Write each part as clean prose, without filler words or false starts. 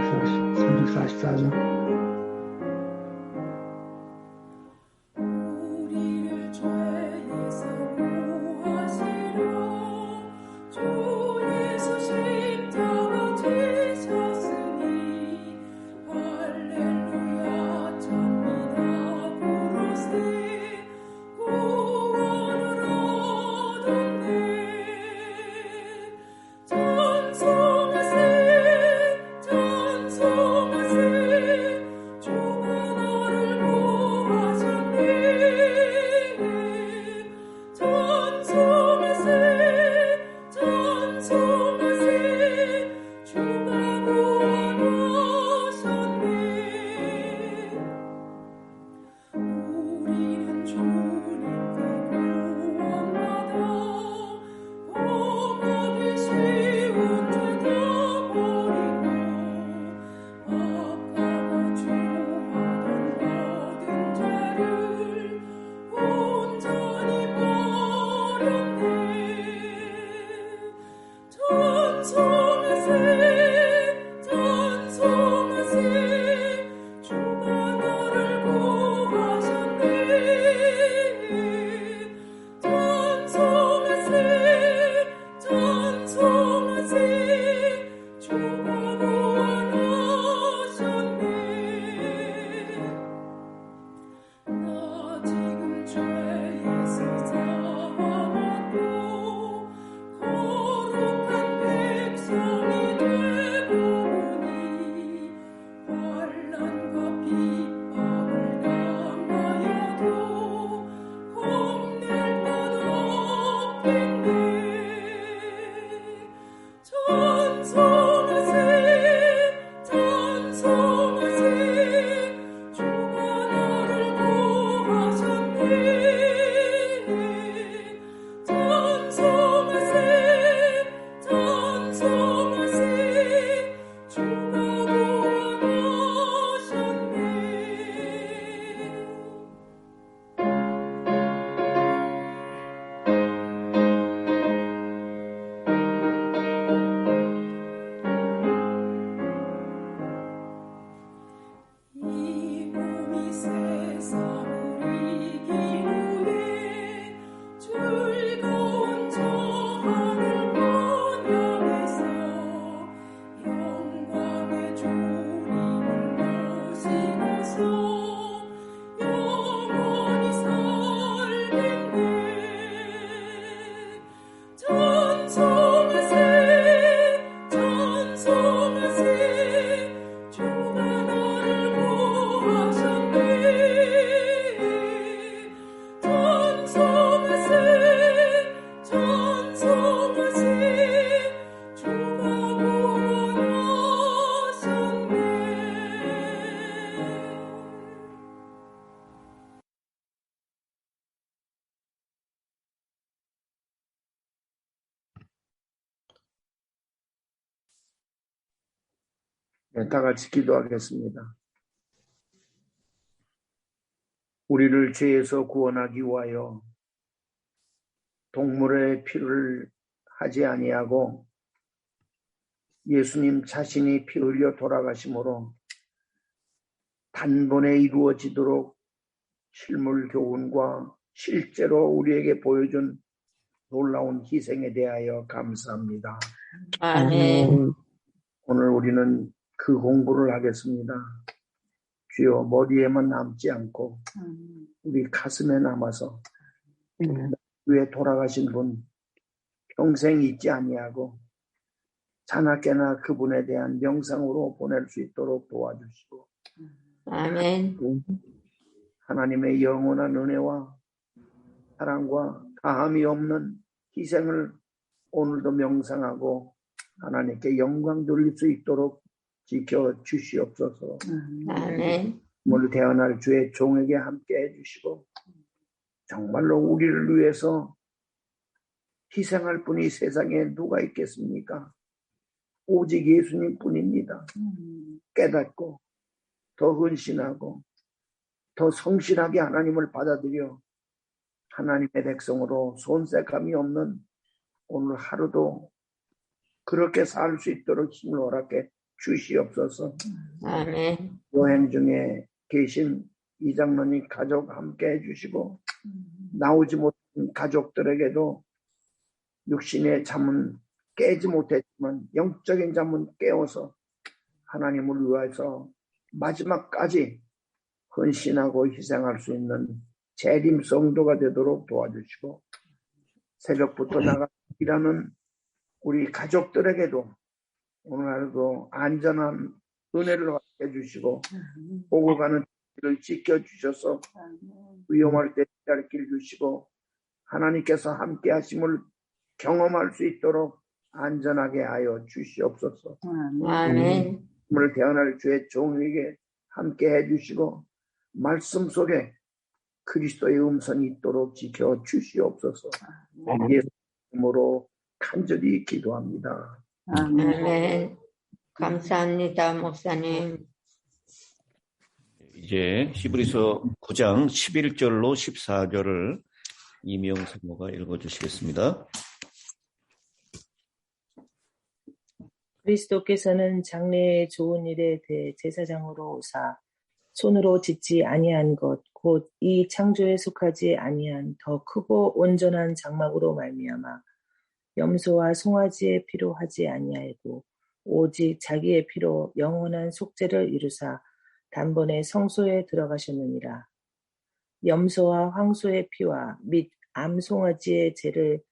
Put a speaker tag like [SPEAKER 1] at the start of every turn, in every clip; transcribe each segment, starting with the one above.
[SPEAKER 1] 344장. 네, 다 같이 기도하겠습니다. 우리를 죄에서 구원하기 위하여 동물의 피를 하지 아니하고 예수님 자신이 피 흘려 돌아가심으로 단번에 이루어지도록 실물 교훈과 실제로 우리에게 보여준 놀라운 희생에 대하여 감사합니다.
[SPEAKER 2] 아멘.
[SPEAKER 1] 오늘 우리는 그 공부를 하겠습니다. 주여, 머리에만 남지 않고 우리 가슴에 남아서 위에 돌아가신 분 평생 잊지 아니하고 자나깨나 그분에 대한 명상으로 보낼 수 있도록 도와주시고
[SPEAKER 2] 아멘.
[SPEAKER 1] 하나님의 영원한 은혜와 사랑과 다함이 없는 희생을 오늘도 명상하고 하나님께 영광 돌릴 수 있도록 지켜주시옵소서.
[SPEAKER 2] 아멘.
[SPEAKER 1] 오늘 태어날 주의 종에게 함께 해주시고 정말로 우리를 위해서 희생할 분이 세상에 누가 있겠습니까? 오직 예수님 뿐입니다. 깨닫고 더 헌신하고 더 성실하게 하나님을 받아들여 하나님의 백성으로 손색함이 없는 오늘 하루도 그렇게 살 수 있도록 힘을 허락해 주시옵소서.
[SPEAKER 2] 아멘.
[SPEAKER 1] 여행 중에 계신 이장로님 가족 함께 해주시고 나오지 못한 가족들에게도 육신의 잠은 깨지 못했지만 영적인 잠은 깨워서 하나님을 위해서 마지막까지 헌신하고 희생할 수 있는 재림 성도가 되도록 도와주시고 새벽부터 나가 일하는 우리 가족들에게도 오늘 하루도 안전한 은혜를 받게 해주시고 오고 가는 길을 지켜주셔서 위험할 때 길 주시고 하나님께서 함께 하심을 경험할 수 있도록 안전하게 하여 주시옵소서.
[SPEAKER 2] 아멘.
[SPEAKER 1] 오늘 태어날 주의 종에게 함께 해주시고 말씀 속에 그리스도의 음성이 있도록 지켜 주시옵소서. 예수 이름으로 간절히 기도합니다.
[SPEAKER 2] 아멘. 감사합니다, 목사님.
[SPEAKER 3] 이제 히브리서 9장 11절로 14절을 이미영 사모가 읽어주시겠습니다.
[SPEAKER 4] 그리스도께서는 장래의 좋은 일에 대해 제사장으로 오사 손으로 짓지 아니한 것 곧 이 창조에 속하지 아니한 더 크고 온전한 장막으로 말미암아 염소와 송아지의 피로 하지 아니하고 오직 자기의 피로 영원한 속죄를 이루사 단번에 성소에 들어가셨느니라. 염소와 황소의 피와 및 암송아지의 죄를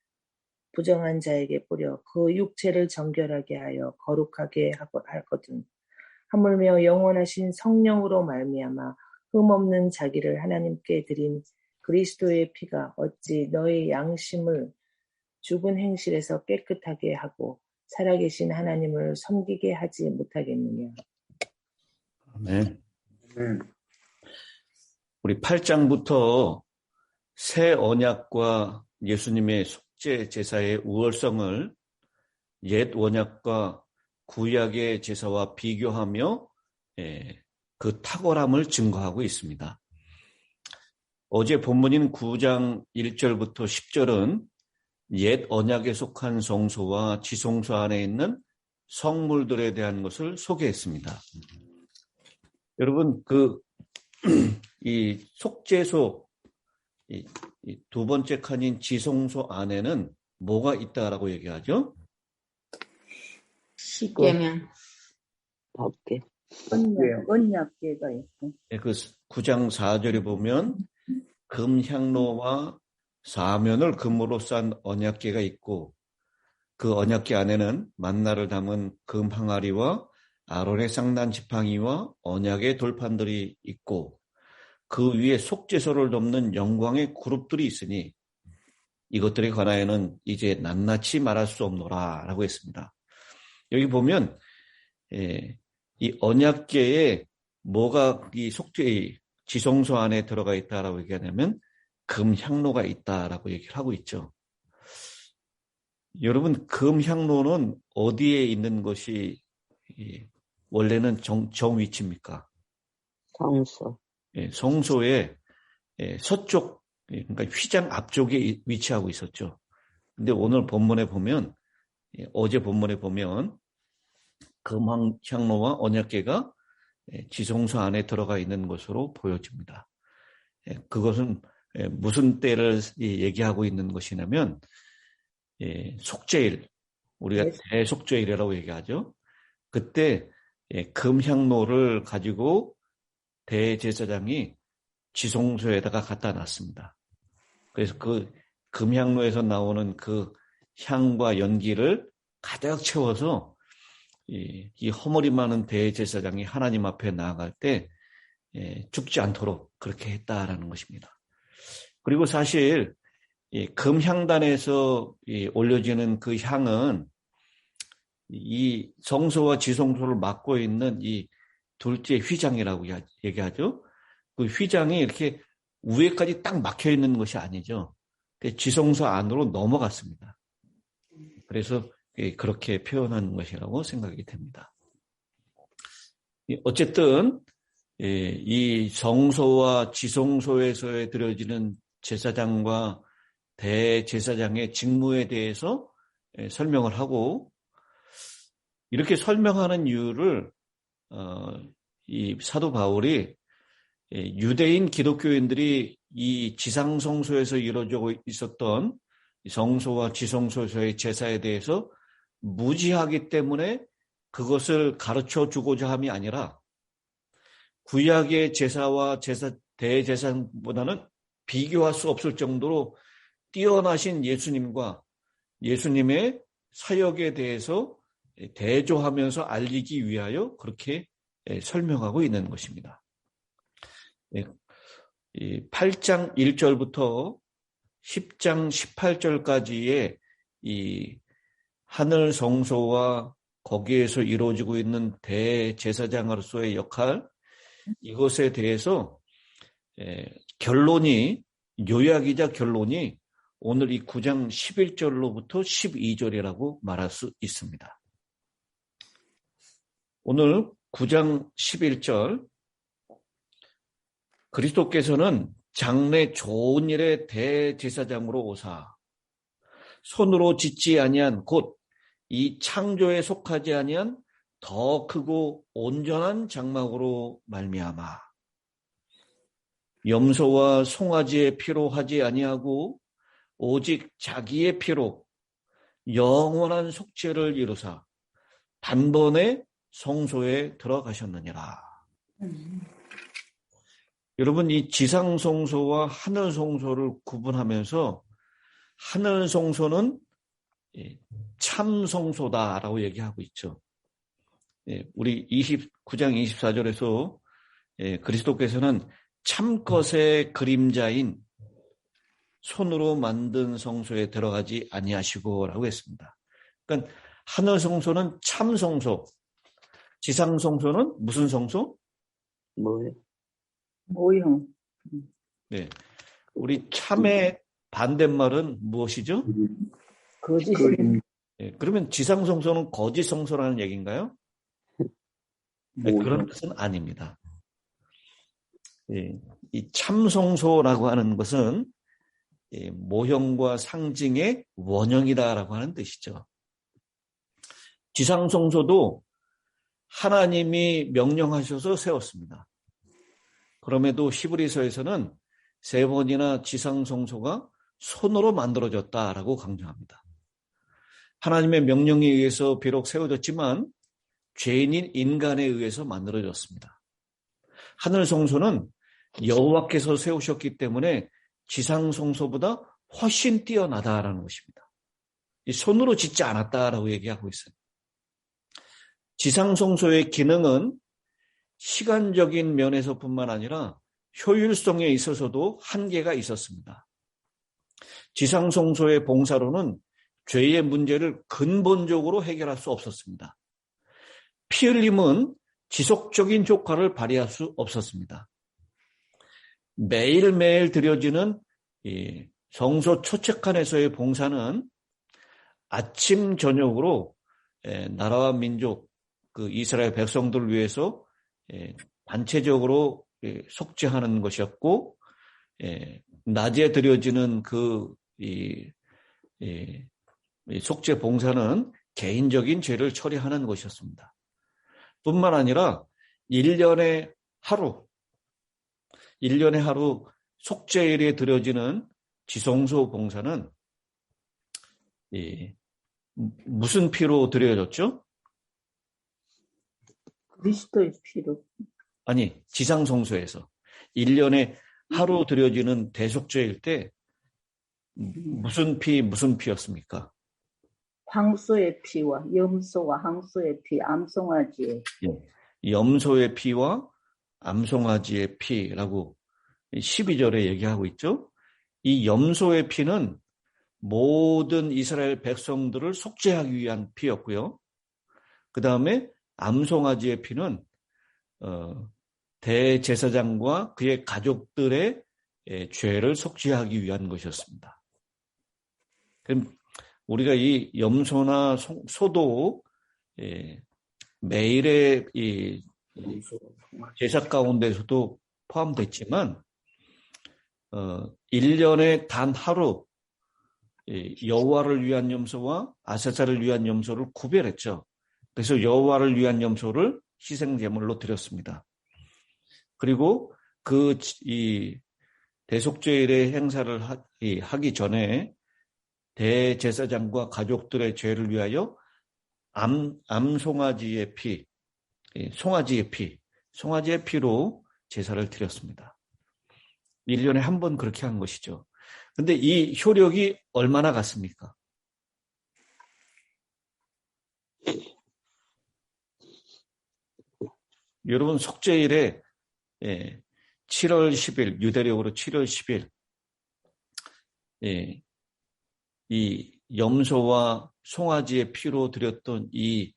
[SPEAKER 4] 부정한 자에게 뿌려 그 육체를 정결하게 하여 거룩하게 하거든. 하물며 영원하신 성령으로 말미암아 흠없는 자기를 하나님께 드린 그리스도의 피가 어찌 너희 양심을 죽은 행실에서 깨끗하게 하고 살아계신 하나님을 섬기게 하지 못하겠느냐.
[SPEAKER 3] 아멘. 우리 8장부터 새 언약과 예수님의 속죄 제사의 우월성을 옛 언약과 구약의 제사와 비교하며 그 탁월함을 증거하고 있습니다. 어제 본문인 9장 1절부터 10절은 옛 언약에 속한 성소와 지성소 안에 있는 성물들에 대한 것을 소개했습니다. 여러분, 이 속죄소, 이 두 번째 칸인 지성소 안에는 뭐가 있다라고 얘기하죠?
[SPEAKER 2] 십계명.
[SPEAKER 4] 법계.
[SPEAKER 1] 언약궤가
[SPEAKER 4] 있고.
[SPEAKER 3] 그 9장 4절에 보면 금향로와 사면을 금으로 싼 언약궤가 있고 그 언약궤 안에는 만나를 담은 금 항아리와 아론의 쌍난 지팡이와 언약의 돌판들이 있고 그 위에 속죄소를 덮는 영광의 그룹들이 있으니 이것들에 관하여는 이제 낱낱이 말할 수 없노라 라고 했습니다. 여기 보면 이 언약궤에 뭐가 이 속죄 지성소 안에 들어가 있다라고 얘기하냐면 금향로가 있다라고 얘기를 하고 있죠. 여러분, 금향로는 어디에 있는 것이 원래는 정 위치입니까?
[SPEAKER 4] 성소.
[SPEAKER 3] 성소의 서쪽, 그러니까 휘장 앞쪽에 위치하고 있었죠. 근데 오늘 본문에 보면, 어제 본문에 보면 금향로와 언약궤가 지성소 안에 들어가 있는 것으로 보여집니다. 그것은 무슨 때를 얘기하고 있는 것이냐면 속죄일, 우리가 대속죄일이라고 얘기하죠. 그때 금향로를 가지고 대제사장이 지성소에다가 갖다 놨습니다. 그래서 그 금향로에서 나오는 그 향과 연기를 가득 채워서 이 허물이 많은 대제사장이 하나님 앞에 나아갈 때 죽지 않도록 그렇게 했다라는 것입니다. 그리고 사실 이 금향단에서 올려지는 그 향은 이 성소와 지성소를 막고 있는 이 둘째 휘장이라고 얘기하죠. 그 휘장이 이렇게 위에까지 딱 막혀 있는 것이 아니죠. 지성소 안으로 넘어갔습니다. 그래서 그렇게 표현한 것이라고 생각이 됩니다. 어쨌든 이 성소와 지성소에서 드려지는 제사장과 대제사장의 직무에 대해서 설명을 하고 이렇게 설명하는 이유를 이 사도 바울이 유대인 기독교인들이 이 지상성소에서 이루어지고 있었던 성소와 지성소에서의 제사에 대해서 무지하기 때문에 그것을 가르쳐 주고자 함이 아니라 구약의 제사와 대제사보다는 비교할 수 없을 정도로 뛰어나신 예수님과 예수님의 사역에 대해서 대조하면서 알리기 위하여 그렇게 설명하고 있는 것입니다. 8장 1절부터 10장 18절까지의 이 하늘 성소와 거기에서 이루어지고 있는 대제사장으로서의 역할, 이것에 대해서 요약이자 결론이 오늘 이 9장 11절로부터 12절이라고 말할 수 있습니다. 오늘 9장 11절, 그리스도께서는 장래 좋은 일의 대제사장으로 오사 손으로 짓지 아니한 곧 이 창조에 속하지 아니한 더 크고 온전한 장막으로 말미암아 염소와 송아지의 피로 하지 아니하고 오직 자기의 피로 영원한 속죄를 이루사 단번에 성소에 들어가셨느니라. 여러분, 이 지상 성소와 하늘 성소를 구분하면서 하늘 성소는 참 성소다라고 얘기하고 있죠. 우리 9장 24절에서 그리스도께서는 참것의 그림자인 손으로 만든 성소에 들어가지 아니하시고라고 했습니다. 그러니까 하늘 성소는 참 성소, 지상 성소는 무슨 성소?
[SPEAKER 1] 뭐예요?
[SPEAKER 2] 모형.
[SPEAKER 3] 네, 우리 참의 반대말은 무엇이죠?
[SPEAKER 2] 거짓.
[SPEAKER 3] 네, 그러면 지상 성소는 거짓 성소라는 얘기인가요? 네, 그런 뜻은 아닙니다. 이 참성소라고 하는 것은 모형과 상징의 원형이다라고 하는 뜻이죠. 지상성소도 하나님이 명령하셔서 세웠습니다. 그럼에도 히브리서에서는 3번이나 지상성소가 손으로 만들어졌다라고 강조합니다. 하나님의 명령에 의해서 비록 세워졌지만 죄인인 인간에 의해서 만들어졌습니다. 하늘 성소는 여호와께서 세우셨기 때문에 지상 성소보다 훨씬 뛰어나다라는 것입니다. 손으로 짓지 않았다라고 얘기하고 있어요. 지상 성소의 기능은 시간적인 면에서뿐만 아니라 효율성에 있어서도 한계가 있었습니다. 지상 성소의 봉사로는 죄의 문제를 근본적으로 해결할 수 없었습니다. 피 흘림은 지속적인 효과를 발휘할 수 없었습니다. 매일매일 드려지는 이 성소 초책칸에서의 봉사는 아침 저녁으로 나라와 민족, 그 이스라엘 백성들을 위해서 단체적으로 속죄하는 것이었고, 낮에 드려지는 속죄 봉사는 개인적인 죄를 처리하는 것이었습니다. 뿐만 아니라 1년에 하루 속죄일에 드려지는 지성소 봉사는 무슨 피로 드려졌죠?
[SPEAKER 2] 그리스도의 피로.
[SPEAKER 3] 아니, 지상성소에서 1년에 하루 드려지는 대속죄일 때 무슨 피였습니까?
[SPEAKER 2] 황소의 피와 염소와 황소의 피, 암송아지의 피.
[SPEAKER 3] 염소의 피와 암송아지의 피라고 12절에 얘기하고 있죠. 이 염소의 피는 모든 이스라엘 백성들을 속죄하기 위한 피였고요. 그 다음에 암송아지의 피는 대제사장과 그의 가족들의 죄를 속죄하기 위한 것이었습니다. 그럼 우리가 이 염소나 소도 매일의 이 제사 가운데서도 포함됐지만 1년에 단 하루 여호와를 위한 염소와 아세사를 위한 염소를 구별했죠. 그래서 여호와를 위한 염소를 희생 제물로 드렸습니다. 그리고 이 대속죄일의 행사를 하기 전에 대제사장과 가족들의 죄를 위하여 암송아지의 피, 송아지의 피로 제사를 드렸습니다. 1년에 한 번 그렇게 한 것이죠. 근데 이 효력이 얼마나 갔습니까? 여러분, 속죄일에 7월 10일, 유대력으로 7월 10일, 이 염소와 송아지의 피로 드렸던 이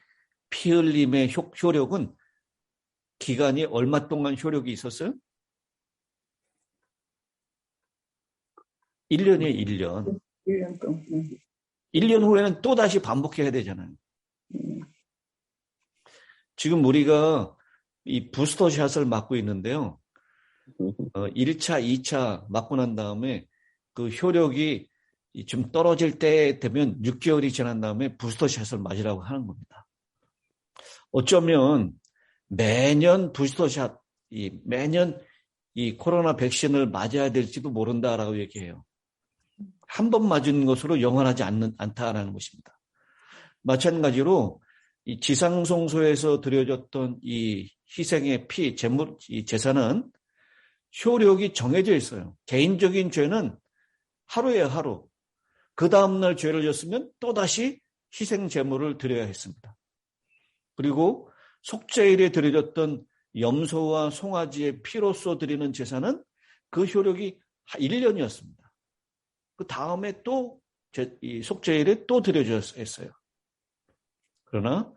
[SPEAKER 3] 피 흘림의 효력은 기간이 얼마 동안 효력이 있었어요? 1년이에요, 1년.
[SPEAKER 2] 1년 동안.
[SPEAKER 3] 1년 후에는 또다시 반복해야 되잖아요. 지금 우리가 이 부스터샷을 맞고 있는데요. 1차, 2차 맞고 난 다음에 그 효력이 좀 떨어질 때 되면 6개월이 지난 다음에 부스터샷을 맞으라고 하는 겁니다. 어쩌면 매년 부스터샷, 매년 이 코로나 백신을 맞아야 될지도 모른다라고 얘기해요. 한 번 맞은 것으로 영원하지 않다라는 것입니다. 마찬가지로 이 지상송소에서 드려졌던 이 희생의 피, 이 제사는 효력이 정해져 있어요. 개인적인 죄는 하루에 하루. 그 다음날 죄를 졌으면 또다시 희생 제물을 드려야 했습니다. 그리고 속죄일에 드려졌던 염소와 송아지의 피로써 드리는 제사는 그 효력이 1년이었습니다. 그 다음에 또 이 속죄일에 또 드려져야 했어요. 그러나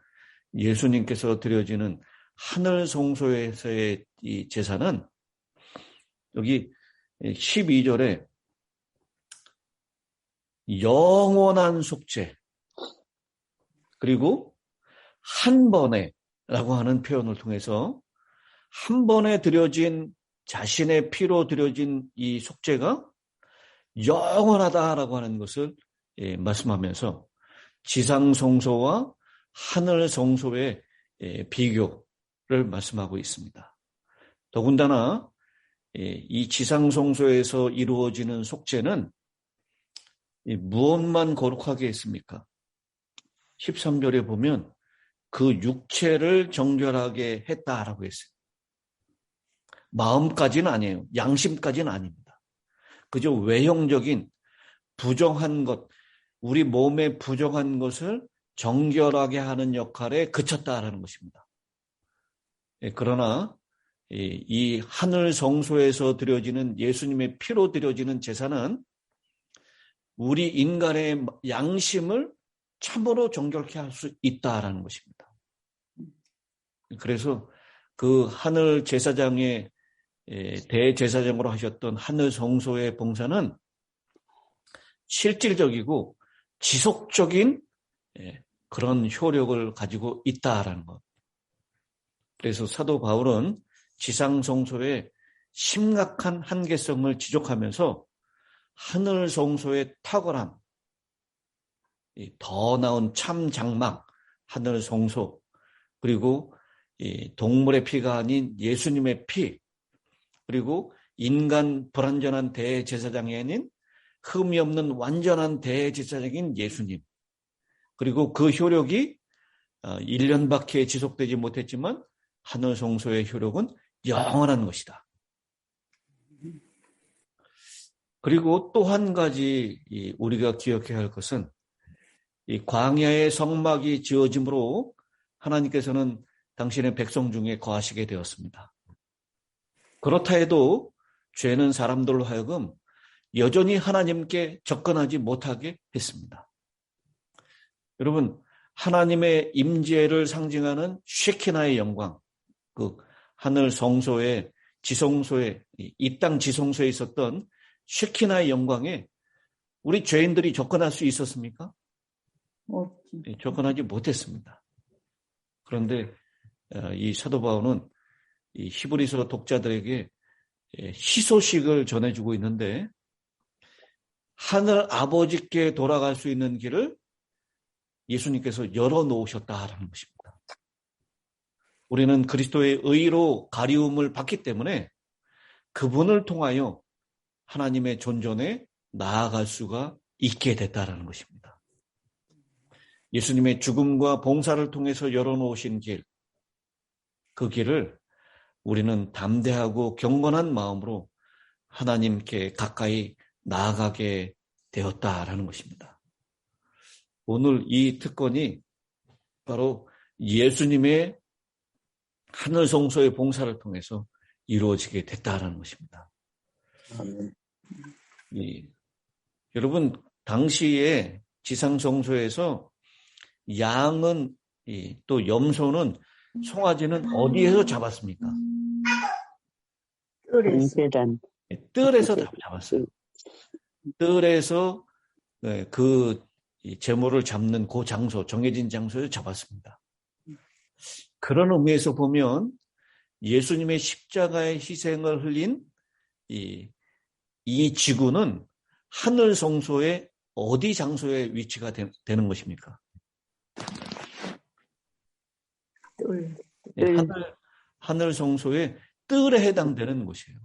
[SPEAKER 3] 예수님께서 드려지는 하늘 성소에서의 이 제사는 여기 12절에 영원한 속죄, 그리고 한 번에 라고 하는 표현을 통해서 한 번에 드려진 자신의 피로 드려진 이 속죄가 영원하다라고 하는 것을 말씀하면서 지상성소와 하늘성소의 비교를 말씀하고 있습니다. 더군다나 이 지상성소에서 이루어지는 속죄는 무엇만 거룩하게 했습니까? 13절에 보면 그 육체를 정결하게 했다라고 했어요. 마음까지는 아니에요. 양심까지는 아닙니다. 그저 외형적인 부정한 것, 우리 몸에 부정한 것을 정결하게 하는 역할에 그쳤다라는 것입니다. 그러나 이 하늘 성소에서 드려지는 예수님의 피로 드려지는 제사는 우리 인간의 양심을 참으로 정결케 할 수 있다라는 것입니다. 그래서 그 하늘 제사장의 대제사장으로 하셨던 하늘 성소의 봉사는 실질적이고 지속적인 그런 효력을 가지고 있다라는 것. 그래서 사도 바울은 지상 성소의 심각한 한계성을 지적하면서 하늘 성소의 탁월함, 더 나은 참 장막, 하늘 성소, 그리고 동물의 피가 아닌 예수님의 피, 그리고 인간 불완전한 대제사장이 아닌 흠이 없는 완전한 대제사장인 예수님, 그리고 그 효력이 1년밖에 지속되지 못했지만 하늘 성소의 효력은 영원한 것이다. 그리고 또 한 가지 우리가 기억해야 할 것은 이 광야의 성막이 지어짐으로 하나님께서는 당신의 백성 중에 거하시게 되었습니다. 그렇다 해도 죄는 사람들로 하여금 여전히 하나님께 접근하지 못하게 했습니다. 여러분, 하나님의 임재를 상징하는 쉐키나의 영광, 그 하늘 성소에 지성소에 이 땅 지성소에 있었던 쉐키나의 영광에 우리 죄인들이 접근할 수 있었습니까? 접근하지 못했습니다. 그런데 이 사도 바울은 이 히브리서 독자들에게 희소식을 전해주고 있는데 하늘 아버지께 돌아갈 수 있는 길을 예수님께서 열어놓으셨다라는 것입니다. 우리는 그리스도의 의로 가리움을 받기 때문에 그분을 통하여 하나님의 존전에 나아갈 수가 있게 됐다라는 것입니다. 예수님의 죽음과 봉사를 통해서 열어놓으신 길, 그 길을 우리는 담대하고 경건한 마음으로 하나님께 가까이 나아가게 되었다라는 것입니다. 오늘 이 특권이 바로 예수님의 하늘 성소의 봉사를 통해서 이루어지게 됐다라는 것입니다. 여러분, 당시에 지상 성소에서 양은 또 염소는 송아지는 어디에서 잡았습니까? 뜰에서 잡았어요. 뜰에서 그 제물을 잡는 그 장소, 정해진 장소에서 잡았습니다. 그런 의미에서 보면 예수님의 십자가의 희생을 흘린 이 지구는 하늘 성소의 어디 장소에 위치가 되는 것입니까? 하늘 성소의 뜰에 해당되는 곳이에요.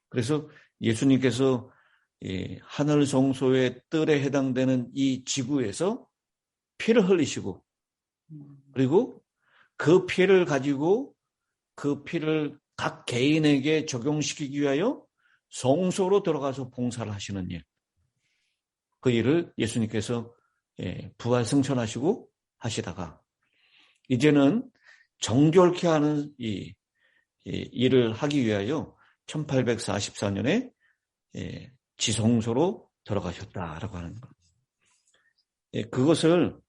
[SPEAKER 3] 그래서 예수님께서 하늘 성소의 뜰에 해당되는 이 지구에서 피를 흘리시고, 그리고 그 피를 가지고 그 피를 각 개인에게 적용시키기 위하여 성소로 들어가서 봉사를 하시는 일, 그 일을 예수님께서 부활 승천하시고 하시다가 이제는 정결케 하는 이 일을 하기 위하여 1844년에 지성소로 들어가셨다라고 하는 것. 그것을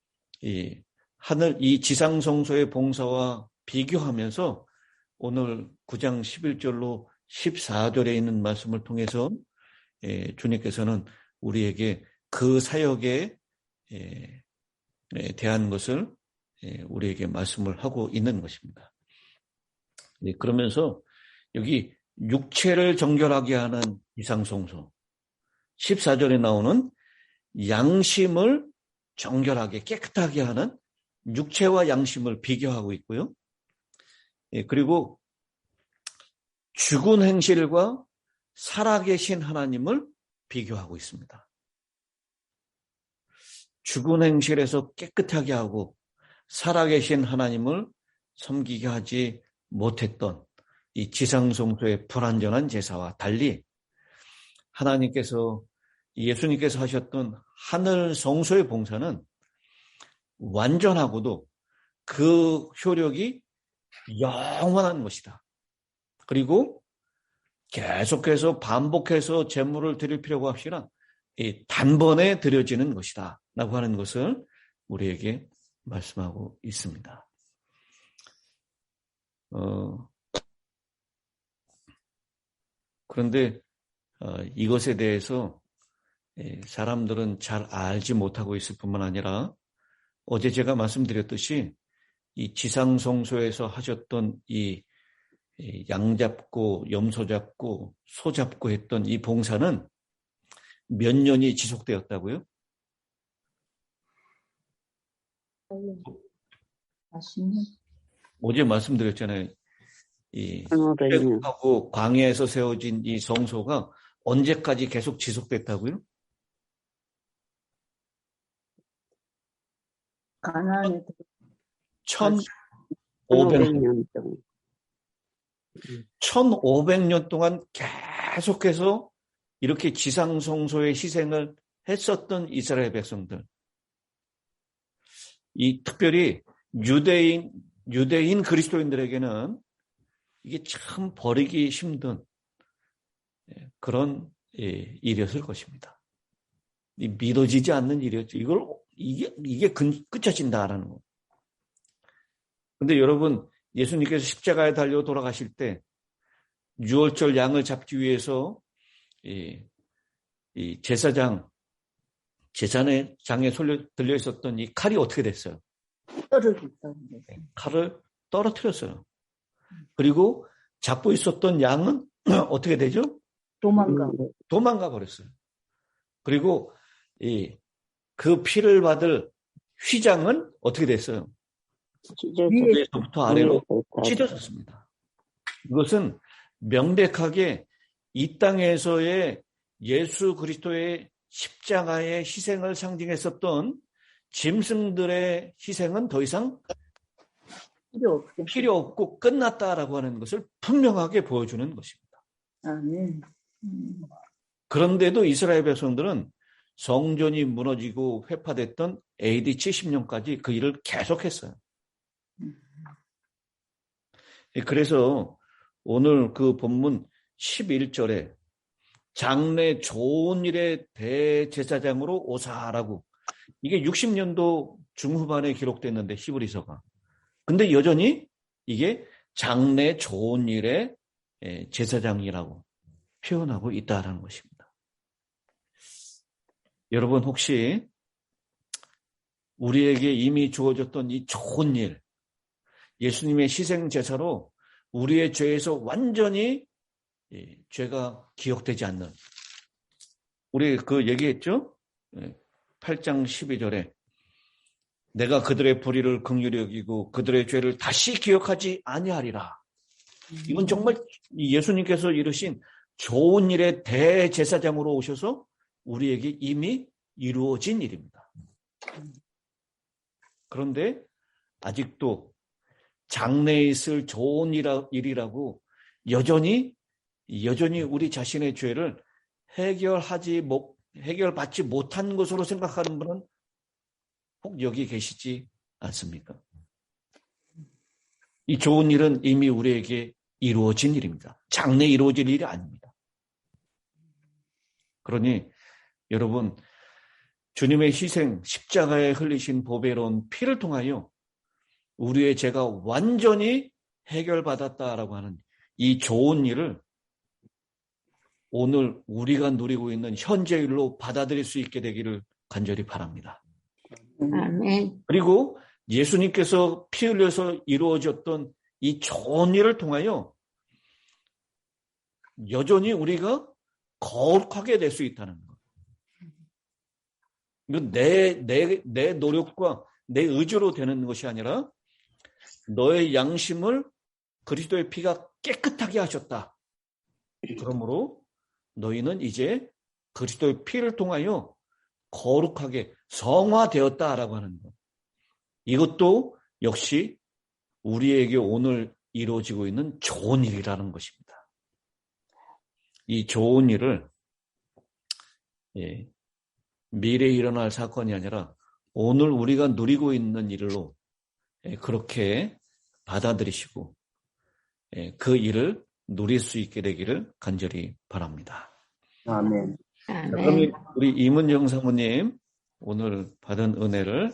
[SPEAKER 3] 이 지상성소의 봉사와 비교하면서 오늘 9장 11절로 14절에 있는 말씀을 통해서 주님께서는 우리에게 그 사역에 대한 것을 우리에게 말씀을 하고 있는 것입니다. 그러면서 여기 육체를 정결하게 하는 지상성소, 14절에 나오는 양심을 정결하게 깨끗하게 하는 육체와 양심을 비교하고 있고요. 그리고 죽은 행실과 살아계신 하나님을 비교하고 있습니다. 죽은 행실에서 깨끗하게 하고 살아계신 하나님을 섬기게 하지 못했던 이 지상성소의 불완전한 제사와 달리 하나님께서, 예수님께서 하셨던 하늘 성소의 봉사는 완전하고도 그 효력이 영원한 것이다. 그리고 계속해서 반복해서 제물을 드릴 필요가 없이나 단번에 드려지는 것이다 라고 하는 것을 우리에게 말씀하고 있습니다. 그런데 이것에 대해서 사람들은 잘 알지 못하고 있을 뿐만 아니라 어제 제가 말씀드렸듯이 이 지상성소에서 하셨던 이 양 잡고 염소 잡고 소 잡고 했던 이 봉사는 몇 년이 지속되었다고요?
[SPEAKER 2] 40년?
[SPEAKER 3] 어제 말씀드렸잖아요. 이 출애굽하고 광야에서 세워진 이 성소가 언제까지 계속 지속됐다고요?
[SPEAKER 2] 가나안에
[SPEAKER 3] 1500년 동안. 1500년 동안 계속해서 이렇게 지상성소의 희생을 했었던 이스라엘 백성들. 이 특별히 유대인 그리스도인들에게는 이게 참 버리기 힘든 그런 일이었을 것입니다. 믿어지지 않는 일이었죠. 이게 끝쳐진다라는 거. 근데 여러분, 예수님께서 십자가에 달려 돌아가실 때 유월절 양을 잡기 위해서 이 제사장에 들려 있었던 이 칼이 어떻게 됐어요? 칼을 떨어뜨렸어요. 그리고 잡고 있었던 양은 어떻게 되죠? 도망가 버렸어요. 그리고 그 피를 받을 휘장은 어떻게 됐어요? 위에서부터 아래로 찢어졌습니다. 이것은 명백하게 이 땅에서의 예수 그리스도의 십자가의 희생을 상징했었던 짐승들의 희생은 더 이상 필요 없고 끝났다라고 하는 것을 분명하게 보여주는 것입니다.
[SPEAKER 2] 아멘.
[SPEAKER 3] 그런데도 이스라엘 백성들은 성전이 무너지고 회파됐던 AD 70년까지 그 일을 계속했어요. 그래서 오늘 그 본문 11절에 장래 좋은 일의 대제사장으로 오사라고, 이게 60년도 중후반에 기록됐는데 히브리서가. 근데 여전히 이게 장래 좋은 일의 제사장이라고 표현하고 있다는 것입니다. 여러분, 혹시 우리에게 이미 주어졌던 이 좋은 일, 예수님의 희생 제사로 우리의 죄에서 완전히 죄가 기억되지 않는, 우리 그 얘기했죠? 8장 12절에 내가 그들의 불의를 긍휼히 여기고 그들의 죄를 다시 기억하지 아니하리라. 이건 정말 예수님께서 이르신 좋은 일의 대제사장으로 오셔서 우리에게 이미 이루어진 일입니다. 그런데 아직도 장래에 있을 좋은 일이라고 여전히 우리 자신의 죄를 해결받지 못한 것으로 생각하는 분은 혹 여기 계시지 않습니까? 이 좋은 일은 이미 우리에게 이루어진 일입니다. 장래에 이루어질 일이 아닙니다. 그러니 여러분, 주님의 희생, 십자가에 흘리신 보배로운 피를 통하여 우리의 죄가 완전히 해결받았다라고 하는 이 좋은 일을 오늘 우리가 누리고 있는 현재일로 받아들일 수 있게 되기를 간절히 바랍니다.
[SPEAKER 2] 아멘.
[SPEAKER 3] 그리고 예수님께서 피 흘려서 이루어졌던 이 좋은 일을 통하여 여전히 우리가 거룩하게 될 수 있다는 것. 이건 내 노력과 내 의지로 되는 것이 아니라 너의 양심을 그리스도의 피가 깨끗하게 하셨다. 그러므로 너희는 이제 그리스도의 피를 통하여 거룩하게 성화되었다라고 하는 것. 이것도 역시 우리에게 오늘 이루어지고 있는 좋은 일이라는 것입니다. 이 좋은 일을 미래에 일어날 사건이 아니라 오늘 우리가 누리고 있는 일로 그렇게 받아들이시고 그 일을 누릴 수 있게 되기를 간절히 바랍니다.
[SPEAKER 1] 아멘.
[SPEAKER 3] 그럼 우리 이문정 사모님, 오늘 받은 은혜를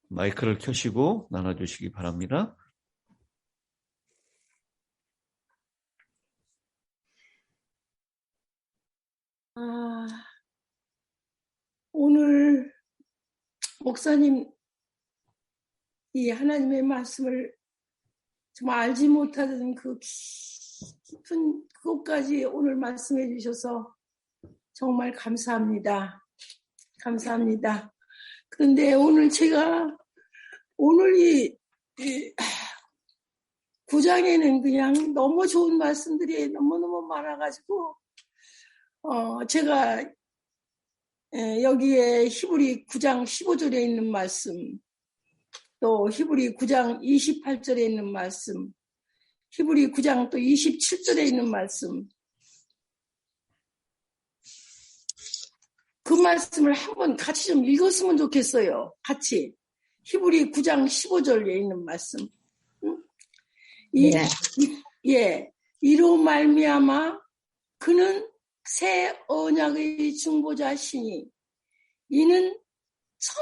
[SPEAKER 3] 마이크를 켜시고 나눠주시기 바랍니다.
[SPEAKER 5] 오늘 목사님 이 하나님의 말씀을 정말 알지 못하던 그 깊은 그것까지 오늘 말씀해 주셔서 정말 감사합니다. 감사합니다. 그런데 오늘 제가 이 9장에는 그냥 너무 좋은 말씀들이 너무너무 많아가지고 제가 여기에 히브리 9장 15절에 있는 말씀, 또 히브리 9장 28절에 있는 말씀, 히브리 9장 또 27절에 있는 말씀, 그 말씀을 한번 같이 좀 읽었으면 좋겠어요. 같이. 히브리 9장 15절에 있는 말씀. 이로 말미암아 그는 새 언약의 중보자시니 이는 첫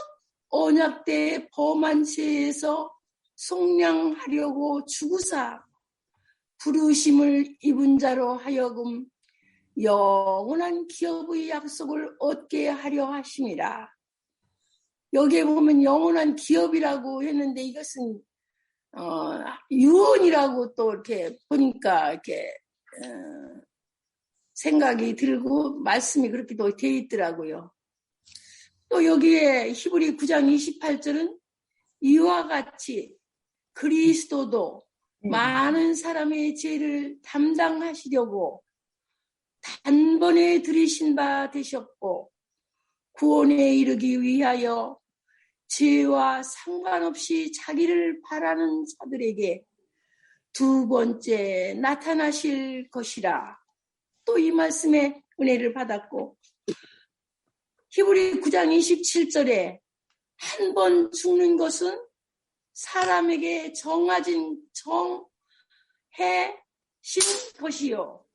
[SPEAKER 5] 언약 때의 범한 죄에서 속량하려고 죽으사 부르심을 입은 자로 하여금 영원한 기업의 약속을 얻게 하려 하심이라. 여기에 보면 영원한 기업이라고 했는데 이것은 유언이라고 또 이렇게 보니까 이렇게 생각이 들고 말씀이 그렇게 또 돼 있더라고요. 또 여기에 히브리 9장 28절은 이와 같이 그리스도도 많은 사람의 죄를 담당하시려고 단번에 들이신 바 되셨고 구원에 이르기 위하여 죄와 상관없이 자기를 바라는 자들에게 두 번째 나타나실 것이라. 또 이 말씀에 은혜를 받았고 히브리 9장 27절에 한 번 죽는 것은 사람에게 정해진 것이요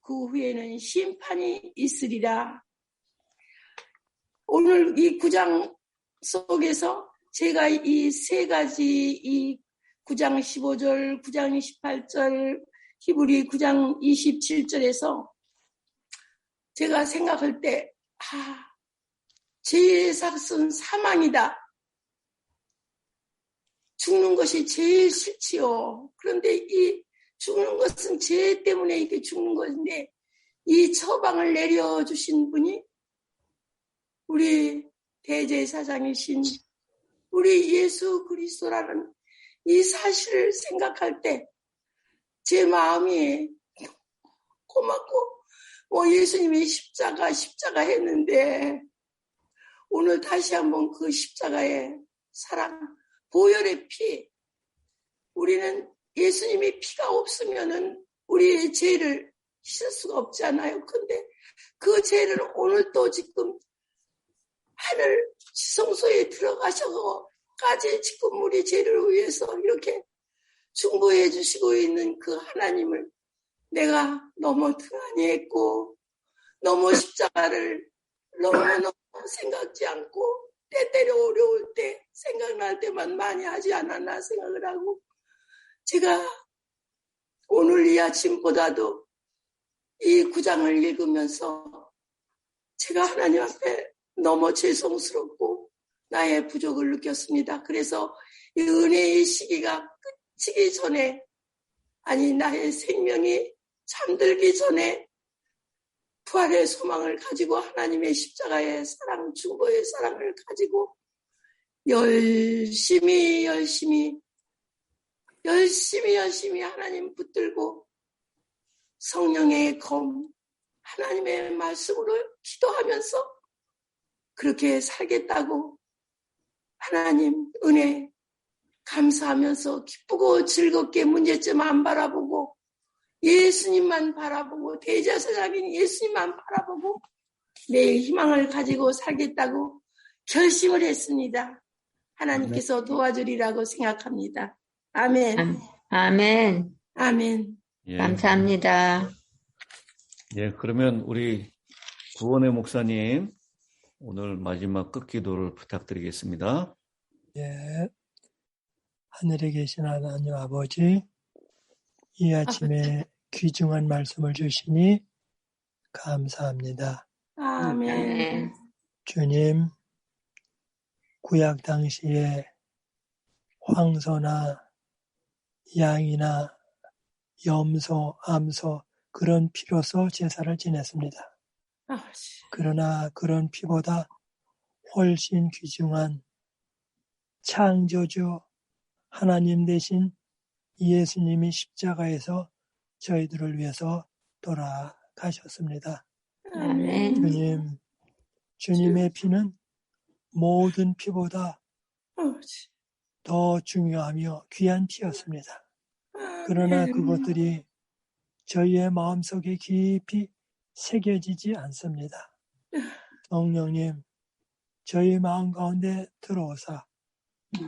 [SPEAKER 5] 그 후에는 심판이 있으리라. 오늘 이 9장 속에서 제가 이 세 가지 이 9장 15절, 9장 28절, 히브리 9장 27절에서 제가 생각할 때 죄의 삭은 사망이다. 죽는 것이 제일 싫지요. 그런데 이 죽는 것은 죄 때문에 이렇게 죽는 것인데 이 처방을 내려주신 분이 우리 대제사장이신 우리 예수 그리스도라는 이 사실을 생각할 때 제 마음이 고맙고 예수님이 십자가 했는데 오늘 다시 한번 그 십자가의 사랑 보혈의 피 우리는 예수님이 피가 없으면은 우리의 죄를 씻을 수가 없잖아요. 근데 그 죄를 오늘 또 지금 하늘 지성소에 들어가셔서까지 지금 우리 죄를 위해서 이렇게 중보해 주시고 있는 그 하나님을 내가 너무 등한히 했고 너무 십자가를 너무너무 생각지 않고 때때로 어려울 때 생각날 때만 많이 하지 않았나 생각을 하고 제가 오늘 이 아침보다도 이 9장을 읽으면서 제가 하나님 앞에 너무 죄송스럽고 나의 부족을 느꼈습니다. 그래서 이 은혜의 시기가 끝이기 전에 나의 생명이 잠들기 전에 부활의 소망을 가지고 하나님의 십자가의 사랑, 중보의 사랑을 가지고 열심히 하나님 붙들고 성령의 검, 하나님의 말씀으로 기도하면서 그렇게 살겠다고 하나님 은혜 감사하면서 기쁘고 즐겁게 문제점 안 바라보고 예수님만 바라보고 대제사장인 예수님만 바라보고 내일 희망을 가지고 살겠다고 결심을 했습니다. 하나님께서 도와주리라고 생각합니다. 아멘.
[SPEAKER 2] 아멘.
[SPEAKER 5] 아멘.
[SPEAKER 3] 예.
[SPEAKER 2] 감사합니다.
[SPEAKER 3] 예, 그러면 우리 구원의 목사님 오늘 마지막 끝기도를 부탁드리겠습니다.
[SPEAKER 6] 예, 하늘에 계신 하나님 아버지, 이 아침에 귀중한 말씀을 주시니 감사합니다.
[SPEAKER 5] 아멘.
[SPEAKER 6] 주님, 구약 당시에 황소나 양이나 염소, 암소 그런 피로서 제사를 지냈습니다. 그러나 그런 피보다 훨씬 귀중한 창조주 하나님 대신 예수님이 십자가에서 저희들을 위해서 돌아가셨습니다.
[SPEAKER 2] 아멘.
[SPEAKER 6] 주님의 피는 모든 피보다 더 중요하며 귀한 피였습니다. 그러나 그것들이 저희의 마음속에 깊이 새겨지지 않습니다. 성령님, 저희 마음 가운데 들어오사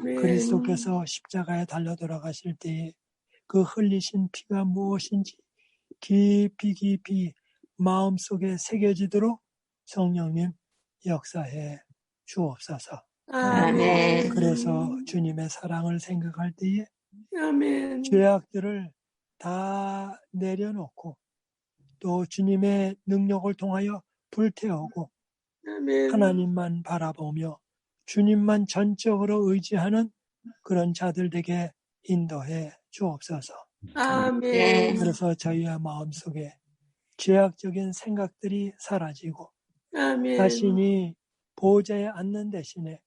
[SPEAKER 6] 그리스도께서 십자가에 달려 돌아가실 때에 그 흘리신 피가 무엇인지 깊이 마음속에 새겨지도록 성령님 역사해 주옵소서.
[SPEAKER 2] 아멘.
[SPEAKER 6] 그래서 주님의 사랑을 생각할 때에
[SPEAKER 5] 아멘.
[SPEAKER 6] 죄악들을 다 내려놓고 또 주님의 능력을 통하여 불태우고
[SPEAKER 5] 아멘.
[SPEAKER 6] 하나님만 바라보며 주님만 전적으로 의지하는 그런 자들에게 인도해 주옵소서.
[SPEAKER 5] 아멘.
[SPEAKER 6] 그래서 저희의 마음속에 죄악적인 생각들이 사라지고
[SPEAKER 5] 아멘.
[SPEAKER 6] 자신이 보호자에 앉는 대신에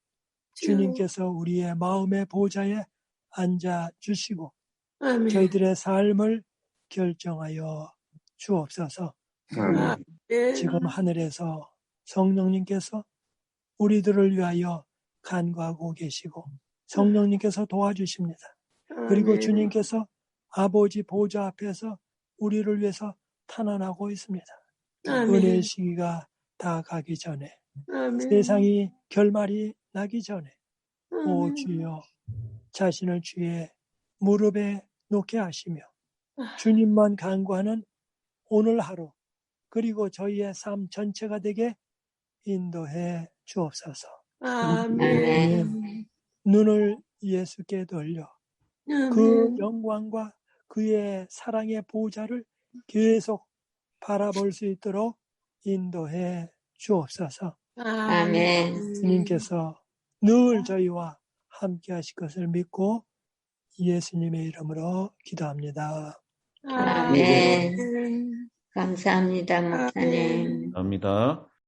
[SPEAKER 6] 주님께서 우리의 마음의 보좌에 앉아 주시고
[SPEAKER 5] 아멘.
[SPEAKER 6] 저희들의 삶을 결정하여 주옵소서.
[SPEAKER 5] 네.
[SPEAKER 6] 지금 하늘에서 성령님께서 우리들을 위하여 간구하고 계시고 성령님께서 도와주십니다. 그리고
[SPEAKER 5] 아멘.
[SPEAKER 6] 주님께서 아버지 보좌 앞에서 우리를 위해서 탄원하고 있습니다.
[SPEAKER 5] 아멘.
[SPEAKER 6] 은혜의 시기가 다 가기 전에
[SPEAKER 5] 아멘.
[SPEAKER 6] 세상이 결말이 나기 전에 오
[SPEAKER 5] 아멘.
[SPEAKER 6] 주여 자신을 주의 무릎에 놓게 하시며 주님만 간구하는 오늘 하루 그리고 저희의 삶 전체가 되게 인도해 주옵소서.
[SPEAKER 5] 아멘.
[SPEAKER 6] 눈을 예수께 돌려 그
[SPEAKER 5] 아멘.
[SPEAKER 6] 영광과 그의 사랑의 보좌를 계속 바라볼 수 있도록 인도해 주옵소서.
[SPEAKER 2] 아멘.
[SPEAKER 6] 주님께서 늘 저희와 함께 하실 것을 믿고 예수님의 이름으로 기도합니다.
[SPEAKER 2] 아멘. 감사합니다, 목사님.
[SPEAKER 3] 감사합니다.